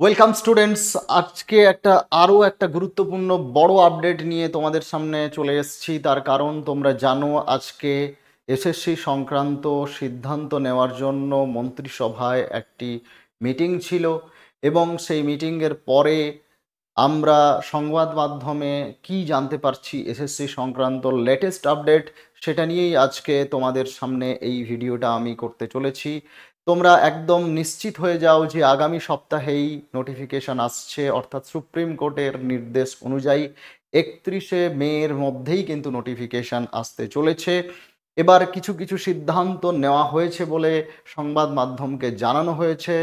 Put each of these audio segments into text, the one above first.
Welcome students. আজকে আরও একটা গুরুত্বপূর্ণ বড় আপডেট নিয়ে তোমাদের সামনে চলে এসেছি। তার কারণ তোমরা জানো আজকে এসএসসি সংক্রান্ত সিদ্ধান্ত নেওয়ার জন্য মন্ত্রিসভায় একটি মিটিং ছিল এবং সেই মিটিংয়ের পরে আমরা সংবাদ মাধ্যমে কি জানতে পারছি এসএসসি সংক্রান্ত লেটেস্ট আপডেট, সেটা নিয়েই আজকে তোমাদের সামনে এই ভিডিওটা আমি করতে চলেছি। তোমরা একদম নিশ্চিত হয়ে যাও যে আগামী সপ্তাহেই নোটিফিকেশন আসছে, অর্থাৎ সুপ্রিম কোর্টের নির্দেশ অনুযায়ী 31শে মের মধ্যেই কিন্তু নোটিফিকেশন আসতে চলেছে। এবার কিছু কিছু সিদ্ধান্ত নেওয়া হয়েছে বলে সংবাদ মাধ্যমকে জানানো হয়েছে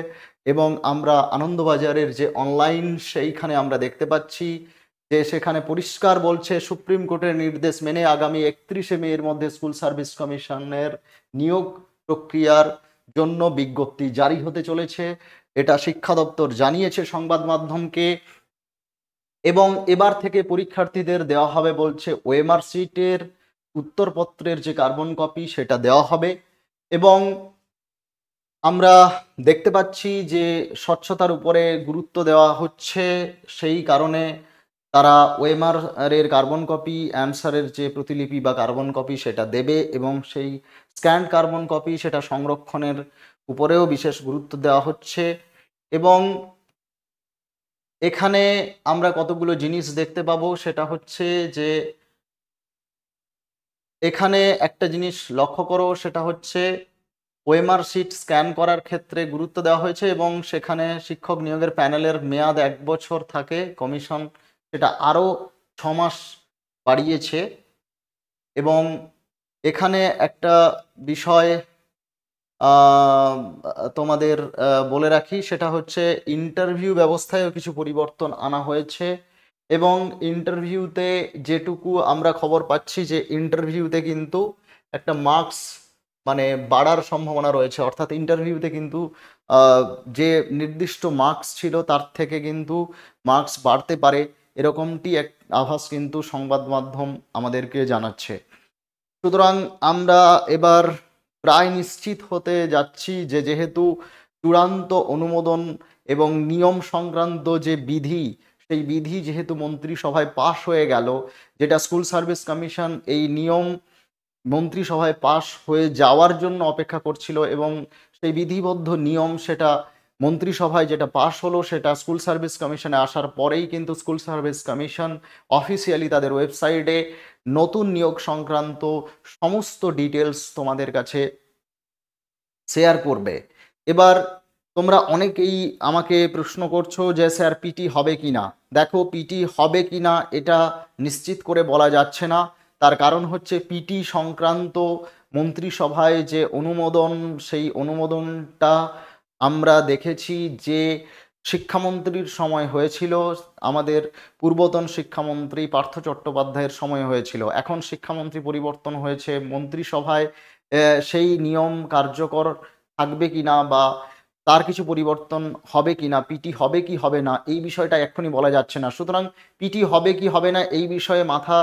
এবং আমরা আনন্দবাজারের যে অনলাইন সেইখানে আমরা দেখতে পাচ্ছি যে সেখানে পরিষ্কার বলছে সুপ্রিম কোর্টের নির্দেশ মেনে আগামী 31শে মের মধ্যে স্কুল সার্ভিস কমিশনের নিয়োগ প্রক্রিয়ার জন্য বিজ্ঞপ্তি জারি হতে চলেছে। এটা শিক্ষা দপ্তর জানিয়েছে সংবাদ মাধ্যমকে এবং এবার থেকে পরীক্ষার্থীদের দেওয়া হবে বলছে ওএমআর শিটের উত্তরপত্রের যে কার্বন কপি সেটা দেওয়া হবে এবং আমরা দেখতে পাচ্ছি যে স্বচ্ছতার উপরে গুরুত্ব দেওয়া হচ্ছে। সেই কারণে তারা ওএমআর এর কার্বন কপি, অ্যান্সারের যে প্রতিলিপি বা কার্বন কপি সেটা দেবে এবং সেই স্ক্যান্ড কার্বন কপি সেটা সংরক্ষণের উপরেও বিশেষ গুরুত্ব দেওয়া হচ্ছে। এবং এখানে আমরা কতগুলো জিনিস দেখতে পাবো, সেটা হচ্ছে যে এখানে একটা জিনিস লক্ষ্য করো, সেটা হচ্ছে ওএমআর শিট স্ক্যান করার ক্ষেত্রে গুরুত্ব দেওয়া হয়েছে এবং সেখানে শিক্ষক নিয়োগের প্যানেলের মেয়াদ 1 বছর থাকে, কমিশন সেটা আরও 6 মাস বাড়িয়েছে। এবং এখানে একটা বিষয় তোমাদের বলে রাখি, সেটা হচ্ছে ইন্টারভিউ ব্যবস্থায়ও কিছু পরিবর্তন আনা হয়েছে এবং ইন্টারভিউতে যেটুকু আমরা খবর পাচ্ছি যে ইন্টারভিউতে কিন্তু একটা মার্কস মানে বাড়ার সম্ভাবনা রয়েছে, অর্থাৎ ইন্টারভিউতে কিন্তু যে নির্দিষ্ট মার্কস ছিল তার থেকে কিন্তু মার্কস বাড়তে পারে, এরকমটি এক আভাস কিন্তু সংবাদ মাধ্যম আমাদেরকে জানাচ্ছে। সুতরাং আমরা এবার প্রায় নিশ্চিত হতে যাচ্ছি যে যেহেতু চূড়ান্ত অনুমোদন এবং নিয়ম সংক্রান্ত যে বিধি, সেই বিধি যেহেতু মন্ত্রিসভায় পাশ হয়ে গেল, যেটা স্কুল সার্ভিস কমিশন এই নিয়ম মন্ত্রিসভায় পাশ হয়ে যাওয়ার জন্য অপেক্ষা করছিল এবং সেই বিধিবদ্ধ নিয়ম সেটা মন্ত্রিসভায় যেটা পাশ হলো সেটা স্কুল সার্ভিস কমিশনে আসার পরেই কিন্তু স্কুল সার্ভিস কমিশন অফিসিয়ালি তাদের ওয়েবসাইটে নতুন নিয়োগ সংক্রান্ত সমস্ত ডিটেলস তোমাদের কাছে শেয়ার করবে। এবার তোমরা অনেকেই আমাকে প্রশ্ন করছো যে স্যার পিটি হবে কি না। দেখো, পিটি হবে কি না এটা নিশ্চিত করে বলা যাচ্ছে না। তার কারণ হচ্ছে পিটি সংক্রান্ত মন্ত্রিসভায় যে অনুমোদন, সেই অনুমোদনটা আমরা দেখেছি যে শিক্ষামন্ত্রীর সময় হয়েছিল, আমাদের পূর্বতন শিক্ষামন্ত্রী পার্থ চট্টোপাধ্যায়ের সময় হয়েছিল। এখন শিক্ষামন্ত্রী পরিবর্তন হয়েছে, মন্ত্রিসভায় সেই নিয়ম কার্যকর থাকবে কিনা বা তার কিছু পরিবর্তন হবে কিনা, পিটি হবে কি হবে না এই বিষয়টা এক্ষুনি বলা যাচ্ছে না। সুতরাং পিটি হবে কি হবে না এই বিষয়ে মাথা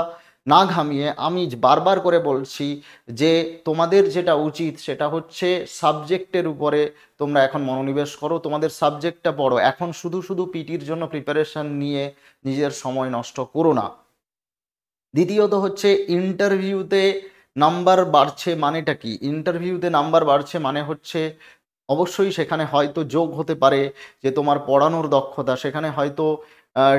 না ঘামিয়ে আমি বারবার করে বলছি যে তোমাদের যেটা উচিত সেটা হচ্ছে সাবজেক্টের উপরে তোমরা এখন মনোনিবেশ করো, তোমাদের সাবজেক্টটা পড়ো। এখন শুধু শুধু পিটির জন্য প্রিপারেশন নিয়ে নিজের সময় নষ্ট করো না। দ্বিতীয়ত হচ্ছে ইন্টারভিউতে নাম্বার বাড়ছে মানেটা কি? ইন্টারভিউতে নাম্বার বাড়ছে মানে হচ্ছে অবশ্যই সেখানে হয়তো যোগ হতে পারে যে তোমার পড়ানোর দক্ষতা, সেখানে হয়তো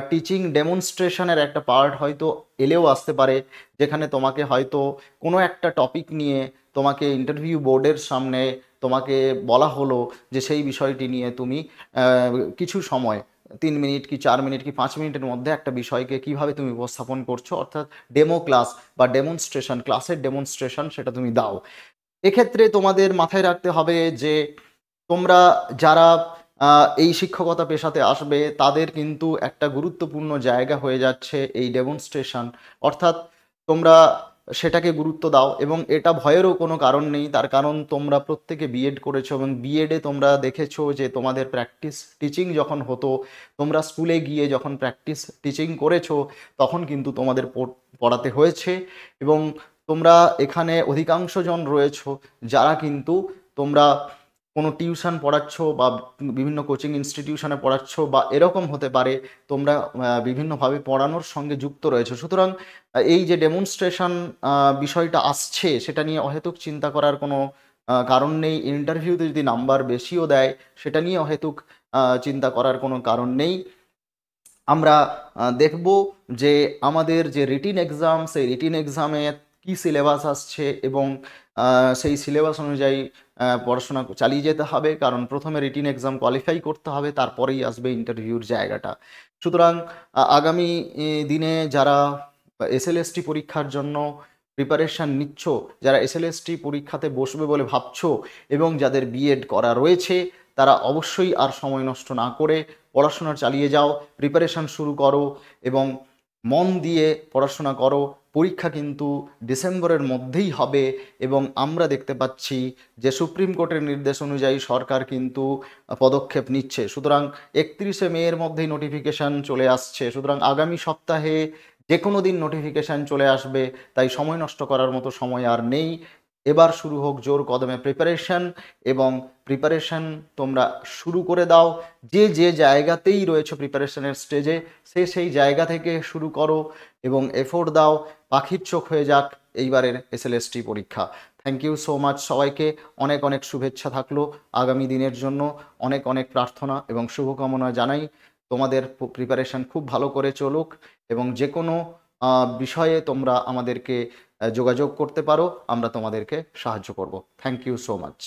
টিচিং ডেমনস্ট্রেশনের একটা পার্ট হয়তো এলেও আসতে পারে, যেখানে তোমাকে হয়তো কোনো একটা টপিক নিয়ে তোমাকে ইন্টারভিউ বোর্ডের সামনে তোমাকে বলা হলো যে সেই বিষয়টি নিয়ে তুমি কিছু সময় 3 মিনিট কি 4 মিনিট কি 5 মিনিটের মধ্যে একটা বিষয়কে কিভাবে তুমি উপস্থাপন করছো, অর্থাৎ ডেমো ক্লাস বা ডেমনস্ট্রেশন, ক্লাসের ডেমনস্ট্রেশন সেটা তুমি দাও। এক্ষেত্রে তোমাদের মাথায় রাখতে হবে যে তোমরা যারা এই শিক্ষকতা পেশাতে আসবে তাদের কিন্তু একটা গুরুত্বপূর্ণ জায়গা হয়ে যাচ্ছে এই ডেমনস্ট্রেশন, অর্থাৎ তোমরা সেটাকে গুরুত্ব দাও এবং এটা ভয়েরও কোনো কারণ নেই। তার কারণ তোমরা প্রত্যেকে বিএড করেছো এবং বিএডে তোমরা দেখেছো যে তোমাদের প্র্যাকটিস টিচিং যখন হতো, তোমরা স্কুলে গিয়ে যখন প্র্যাকটিস টিচিং করেছো তখন কিন্তু তোমাদের পড়াতে হয়েছে এবং তোমরা এখানে অধিকাংশ জন রয়েছো যারা কিন্তু তোমরা কোনো টিউশন পড়াচ্ছ বা বিভিন্ন কোচিং ইনস্টিটিউশনে পড়াচ্ছ বা এরকম হতে পারে তোমরা বিভিন্নভাবে পড়ানোর সঙ্গে যুক্ত রয়েছে। সুতরাং এই যে ডেমনস্ট্রেশন বিষয়টা আসছে সেটা নিয়ে অহেতুক চিন্তা করার কোনো কারণ নেই। ইন্টারভিউতে যদি নাম্বার বেশিও দেয় সেটা নিয়ে অহেতুক চিন্তা করার কোনো কারণ নেই। আমরা দেখব যে আমাদের যে রিটিন এক্সাম, সেই রিটিন এক্সামে কী সিলেবাস আসছে এবং সেই সিলেবাস অনুযায়ী পড়াশোনা চালিয়ে যেতে হবে, কারণ প্রথমে রিটিন এক্সাম কোয়ালিফাই করতে হবে, তারপরেই আসবে ইন্টারভিউর জায়গাটা। সুতরাং আগামী দিনে যারা এসএলএসটি পরীক্ষার জন্য প্রিপারেশান নিচ্ছ, যারা এসএলএসটি পরীক্ষাতে বসবে বলে ভাবছো এবং যাদের বিএড করা রয়েছে, তারা অবশ্যই আর সময় নষ্ট না করে পড়াশোনা চালিয়ে যাও, প্রিপারেশান শুরু করো এবং মন দিয়ে পড়াশোনা করো। পরীক্ষা কিন্তু ডিসেম্বরের মধ্যেই হবে এবং আমরা দেখতে পাচ্ছি যে সুপ্রিম কোর্টের নির্দেশ অনুযায়ী সরকার কিন্তু পদক্ষেপ নিচ্ছে। সুতরাং 31শে মের মধ্যেই নোটিফিকেশান চলে আসছে। সুতরাং আগামী সপ্তাহে যে কোনো দিন নোটিফিকেশান চলে আসবে, তাই সময় নষ্ট করার মতো সময় আর নেই। এবার শুরু হোক জোর কদমে প্রিপারেশান এবং প্রিপারেশান তোমরা শুরু করে দাও। যে যে জায়গাতেই রয়েছে প্রিপারেশানের স্টেজে, সেই জায়গা থেকে শুরু করো এবং এফোর্ট দাও। পাখির চোখ হয়ে যাক এইবারের এসএলএসটি পরীক্ষা। থ্যাংক ইউ সো মাচ সবাইকে। অনেক অনেক শুভেচ্ছা থাকলো আগামী দিনের জন্য। অনেক অনেক প্রার্থনা এবং শুভকামনা জানাই। তোমাদের প্রিপারেশান খুব ভালো করে চলুক এবং যে কোনো বিষয়ে তোমরা আমাদেরকে যোগাযোগ করতে পারো, আমরা তোমাদেরকে সাহায্য করব। Thank you so much.